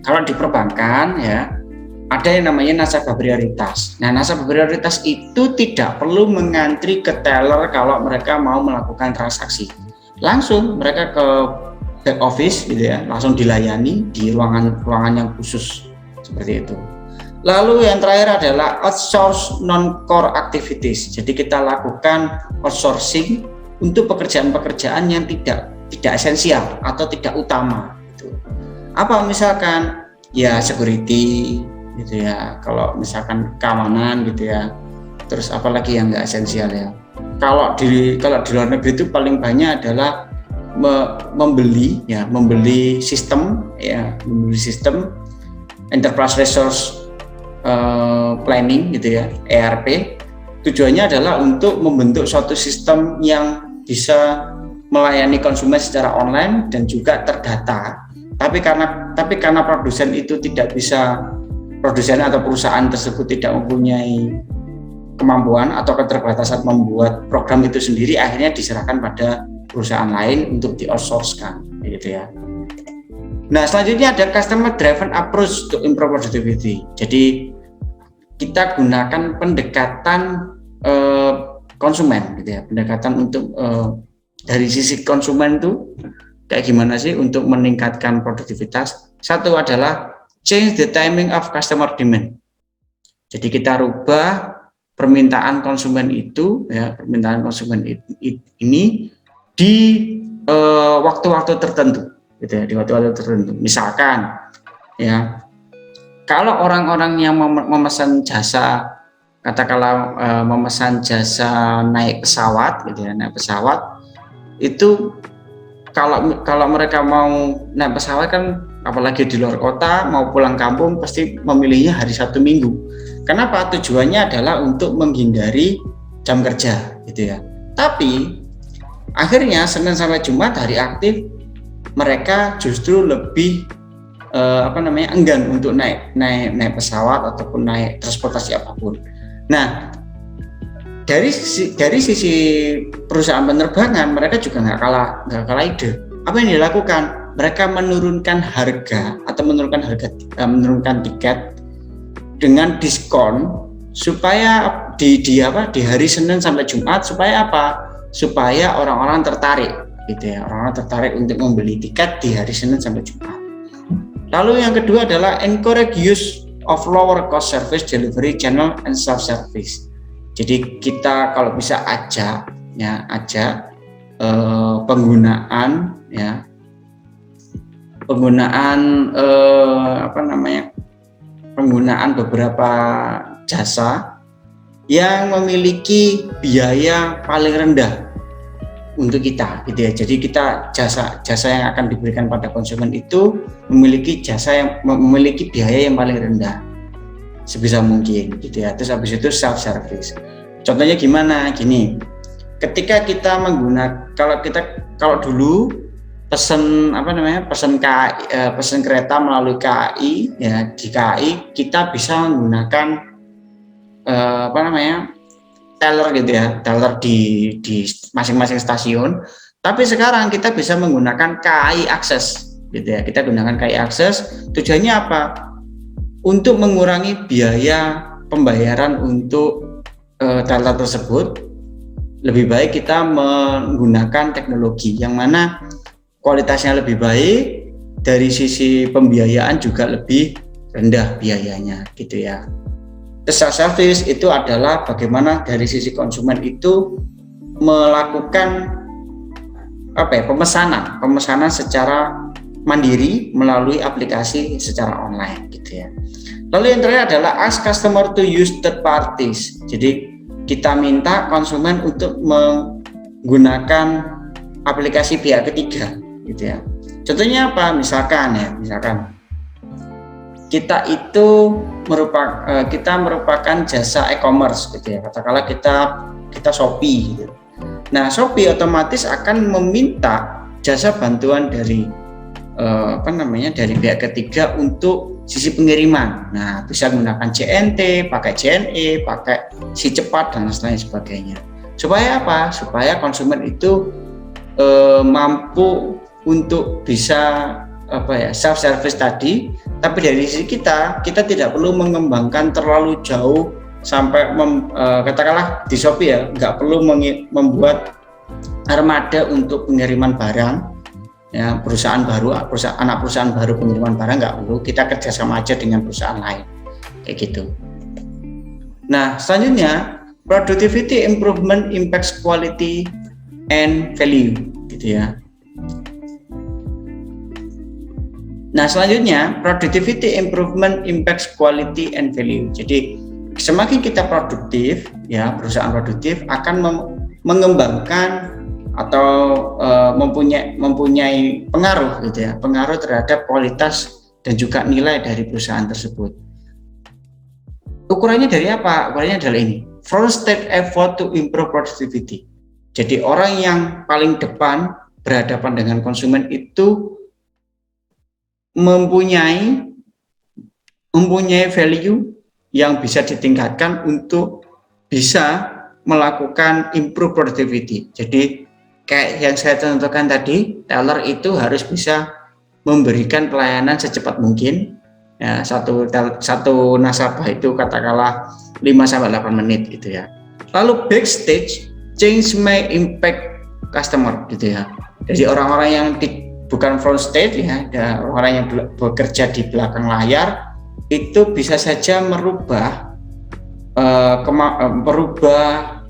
S1: kalau di perbankan ya, ada yang namanya nasabah prioritas. Nah, nasabah prioritas itu tidak perlu mengantri ke teller kalau mereka mau melakukan transaksi. Langsung mereka ke back office gitu ya, langsung dilayani di ruangan yang khusus seperti itu. Lalu yang terakhir adalah outsource non-core activities. Jadi kita lakukan outsourcing untuk pekerjaan-pekerjaan yang tidak esensial atau tidak utama. Gitu. Apa misalkan ya security gitu ya, kalau misalkan keamanan gitu ya. Terus apalagi yang nggak esensial ya. Kalau di luar negeri itu paling banyak adalah membeli sistem enterprise resource planning gitu ya, ERP. Tujuannya adalah untuk membentuk suatu sistem yang bisa melayani konsumen secara online dan juga terdata. Tapi karena produsen atau perusahaan tersebut tidak mempunyai kemampuan atau keterbatasan membuat program itu sendiri, akhirnya diserahkan pada perusahaan lain untuk di-outsource-kan gitu ya. Nah, selanjutnya ada customer driven approach to improve productivity. Jadi kita gunakan pendekatan konsumen gitu ya, pendekatan untuk dari sisi konsumen itu kayak gimana sih untuk meningkatkan produktivitas. Satu adalah change the timing of customer demand. Jadi kita rubah permintaan konsumen itu ya, ini di waktu-waktu tertentu gitu ya, di waktu-waktu tertentu. Misalkan ya, kalau orang-orang yang memesan jasa, katakanlah memesan jasa naik pesawat gitu ya, naik pesawat itu kalau mereka mau naik pesawat kan, apalagi di luar kota mau pulang kampung, pasti memilihnya hari Sabtu Minggu. Kenapa? Tujuannya adalah untuk menghindari jam kerja gitu ya. Tapi akhirnya Senin sampai Jumat hari aktif, mereka justru lebih enggan untuk naik pesawat ataupun naik transportasi apapun. Nah, dari sisi perusahaan penerbangan, mereka juga nggak kalah ide. Apa yang dilakukan? Mereka menurunkan harga atau menurunkan tiket dengan diskon supaya di hari Senin sampai Jumat, supaya apa? Supaya orang-orang tertarik gitu ya, orang-orang tertarik untuk membeli tiket di hari Senin sampai Jumat. Lalu yang kedua adalah encourage use of lower cost service delivery channel and self service. Jadi kita kalau bisa ajak penggunaan beberapa jasa yang memiliki biaya paling rendah untuk kita gitu ya. Jadi kita jasa yang akan diberikan pada konsumen itu memiliki biaya yang paling rendah sebisa mungkin gitu ya. Terus habis itu self service. Contohnya gimana? Gini. Ketika kita kalau dulu pesen kereta melalui KAI ya, di KAI kita bisa menggunakan teller gitu ya, teller di masing-masing stasiun. Tapi sekarang kita bisa menggunakan KAI Akses gitu ya. Kita gunakan KAI Akses. Tujuannya apa? Untuk mengurangi biaya pembayaran untuk teller tersebut. Lebih baik kita menggunakan teknologi yang mana kualitasnya lebih baik, dari sisi pembiayaan juga lebih rendah biayanya gitu ya. Self service itu adalah bagaimana dari sisi konsumen itu melakukan pemesanan secara mandiri melalui aplikasi secara online gitu ya. Lalu yang terakhir adalah ask customer to use third parties. Jadi kita minta konsumen untuk menggunakan aplikasi pihak ketiga gitu ya. Contohnya apa? Misalkan kita merupakan jasa e-commerce gitu ya. Katakanlah kita Shopee gitu. Nah, Shopee otomatis akan meminta jasa bantuan dari dari pihak ketiga untuk sisi pengiriman. Nah, bisa menggunakan CNT, pakai JNE, pakai si cepat dan lain sebagainya. Supaya apa? Supaya konsumen itu mampu untuk bisa self service tadi, tapi dari sisi kita tidak perlu mengembangkan terlalu jauh sampai katakanlah di Shopee ya, nggak perlu membuat armada untuk pengiriman barang ya, anak perusahaan baru pengiriman barang nggak perlu, kita kerjasama aja dengan perusahaan lain kayak gitu. Nah selanjutnya, productivity improvement impacts quality and value gitu ya. Nah selanjutnya, productivity improvement impacts quality and value. Jadi semakin kita produktif ya, perusahaan produktif akan mengembangkan atau mempunyai pengaruh gitu ya, pengaruh terhadap kualitas dan juga nilai dari perusahaan tersebut. Ukurannya dari apa? Ukurannya adalah ini, front stage effort to improve productivity. Jadi orang yang paling depan berhadapan dengan konsumen itu mempunyai value yang bisa ditingkatkan untuk bisa melakukan improve productivity. Jadi kayak yang saya contohkan tadi, teller itu harus bisa memberikan pelayanan secepat mungkin. Ya, satu nasabah itu katakanlah 5-8 menit gitu ya. Lalu backstage, change may impact customer gitu ya. Jadi orang-orang yang bukan front stage ya, ada orang yang bekerja di belakang layar itu bisa saja merubah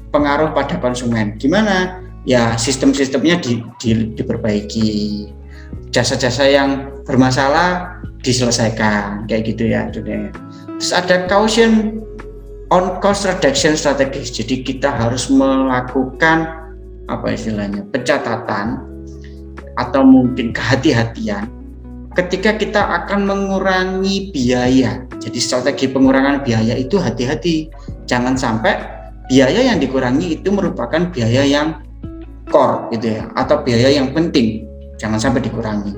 S1: pengaruh pada konsumen. Gimana? Ya sistem-sistemnya diperbaiki, jasa-jasa yang bermasalah diselesaikan kayak gitu ya. Terus ada caution on cost reduction strategies. Jadi kita harus melakukan pencatatan atau mungkin kehati-hatian ketika kita akan mengurangi biaya. Jadi strategi pengurangan biaya itu hati-hati, jangan sampai biaya yang dikurangi itu merupakan biaya yang core gitu ya, atau biaya yang penting, jangan sampai dikurangi.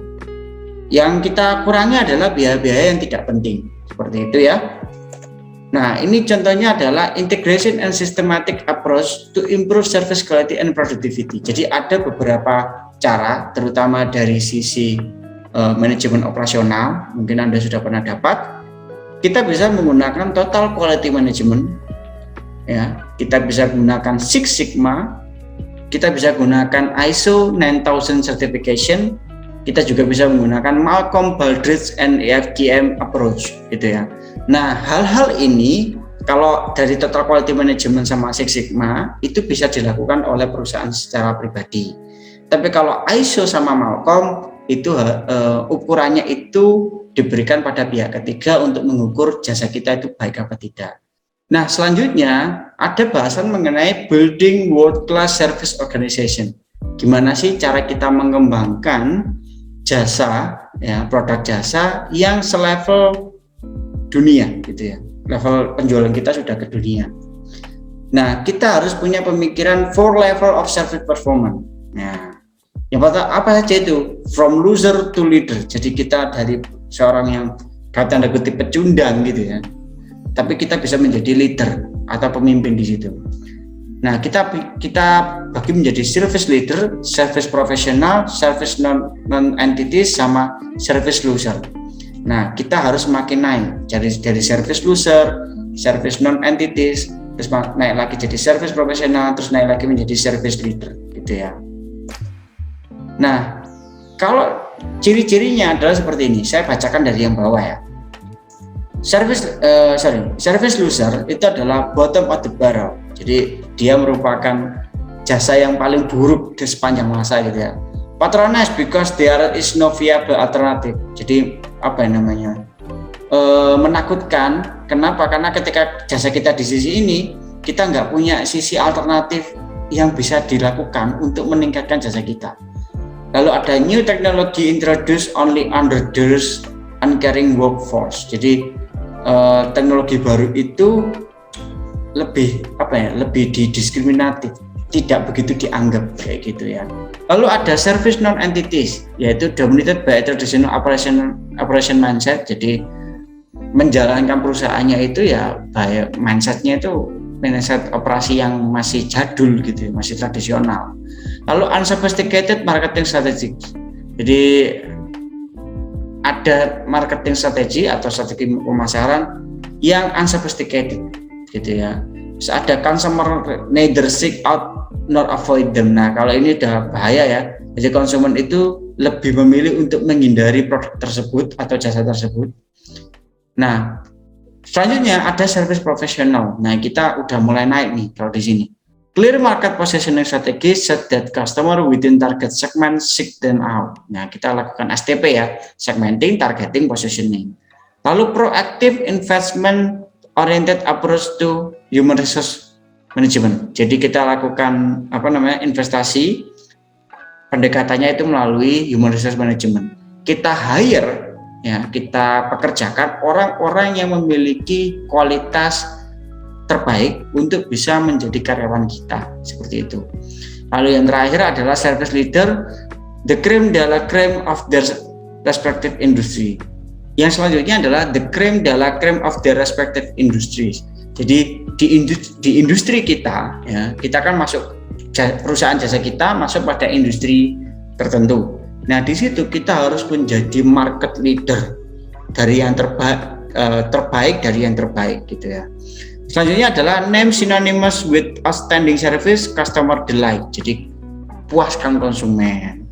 S1: Yang kita kurangi adalah biaya-biaya yang tidak penting, seperti itu ya. Nah ini contohnya adalah integration and systematic approach to improve service quality and productivity. Jadi ada beberapa cara, terutama dari sisi manajemen operasional, mungkin Anda sudah pernah dapat. Kita bisa menggunakan total quality management ya, kita bisa gunakan Six Sigma, kita bisa gunakan ISO 9000 certification, kita juga bisa menggunakan Malcolm Baldrige and AFGM approach gitu ya. Nah hal-hal ini kalau dari total quality management sama Six Sigma itu bisa dilakukan oleh perusahaan secara pribadi. Tapi kalau ISO sama Malcolm itu ukurannya itu diberikan pada pihak ketiga untuk mengukur jasa kita itu baik apa tidak. Nah selanjutnya ada bahasan mengenai building world class service organization. Gimana sih cara kita mengembangkan jasa ya, produk jasa yang selevel dunia gitu ya. Level penjualan kita sudah ke dunia. Nah kita harus punya pemikiran 4 level of service performance. Nah yang pertama apa saja itu? From loser to leader. Jadi kita dari seorang yang kata tanda kutip pecundang gitu ya, tapi kita bisa menjadi leader atau pemimpin di situ. Nah kita bagi menjadi service leader, service profesional, service non entities sama service loser. Nah kita harus makin naik dari service loser, service non entities, terus naik lagi jadi service profesional, terus naik lagi menjadi service leader gitu ya. Nah, kalau ciri-cirinya adalah seperti ini, saya bacakan dari yang bawah ya. Service loser itu adalah bottom of the barrel. Jadi dia merupakan jasa yang paling buruk di sepanjang masa gitu ya. Patronize because there is no viable alternative. Jadi menakutkan. Kenapa? Karena ketika jasa kita di sisi ini, kita nggak punya sisi alternatif yang bisa dilakukan untuk meningkatkan jasa kita. Lalu ada new technology introduced only under those uncaring workforce. Jadi teknologi baru itu lebih didiskriminatif, tidak begitu dianggap kayak gitu ya. Lalu ada service non entities, yaitu dominated by traditional operation mindset. Jadi menjalankan perusahaannya itu ya mindsetnya itu mindset operasi yang masih jadul gitu, masih tradisional. Lalu unsophisticated marketing strategy. Jadi ada marketing strategi atau strategi pemasaran yang unsophisticated gitu ya. Terus ada consumer neither seek out nor avoid them. Nah, kalau ini udah bahaya ya. Jadi konsumen itu lebih memilih untuk menghindari produk tersebut atau jasa tersebut. Nah, selanjutnya ada service profesional. Nah, kita udah mulai naik nih kalau di sini. Clear market positioning strategy set that customer within target segment seek them out. Nah, kita lakukan STP ya, segmenting, targeting, positioning. Lalu proactive investment oriented approach to human resource management. Jadi kita lakukan investasi, pendekatannya itu melalui human resource management. Kita hire ya, kita pekerjakan orang-orang yang memiliki kualitas terbaik untuk bisa menjadi karyawan kita, seperti itu. Lalu yang terakhir adalah service leader, the creme de la creme of their respective industry. Yang selanjutnya adalah the creme de la creme of their respective industries. Jadi di industri kita ya, kita kan masuk perusahaan jasa kita masuk pada industri tertentu. Nah, di situ kita harus menjadi market leader dari yang terbaik dari yang terbaik gitu ya. Selanjutnya adalah name synonymous with outstanding service, customer delight. Jadi puaskan konsumen.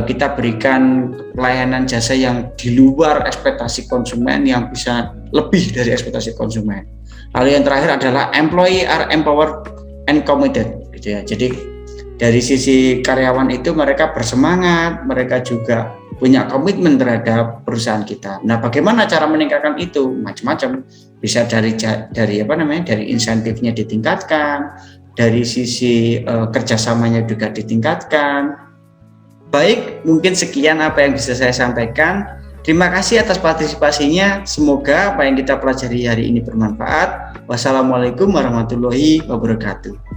S1: Kita berikan pelayanan jasa yang di luar ekspektasi konsumen, yang bisa lebih dari ekspektasi konsumen. Lalu yang terakhir adalah employee are empowered and committed, gitu ya. Jadi dari sisi karyawan itu mereka bersemangat, mereka juga punya komitmen terhadap perusahaan kita. Nah, bagaimana cara meningkatkan itu? Macam-macam. Bisa dari insentifnya ditingkatkan, dari sisi kerjasamanya juga ditingkatkan. Baik, mungkin sekian apa yang bisa saya sampaikan. Terima kasih atas partisipasinya. Semoga apa yang kita pelajari hari ini bermanfaat. Wassalamualaikum warahmatullahi wabarakatuh.